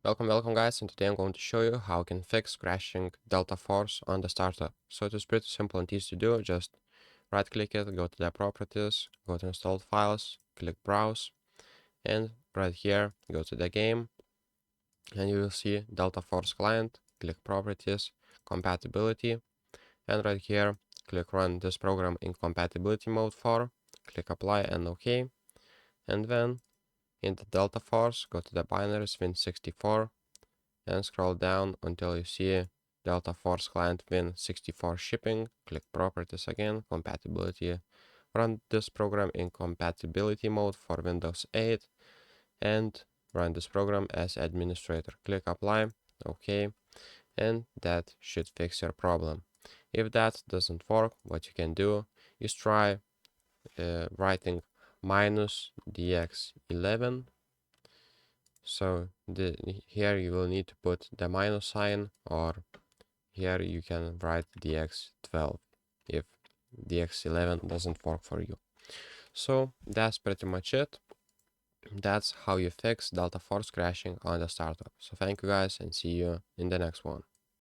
Welcome guys, and today I'm going to show you how you can fix crashing Delta Force on the startup. So it is pretty simple and easy to do. Just right click it, go to the properties, go to installed files, click browse, and right here go to the game, and you will see Delta Force client, click properties, compatibility, and right here click run this program in compatibility mode for, click apply and OK, and then in the Delta Force go to the binaries Win64 and scroll down until you see Delta Force client Win64 shipping. Click properties again, compatibility. Run this program in compatibility mode for Windows 8 and run this program as administrator. Click apply, OK, and that should fix your problem. If that doesn't work, what you can do is try writing minus dx11. So here you will need to put the minus sign, or here you can write dx12 if dx11 doesn't work for you. So that's pretty much it. That's how you fix Delta Force crashing on the startup. So thank you guys and see you in the next one.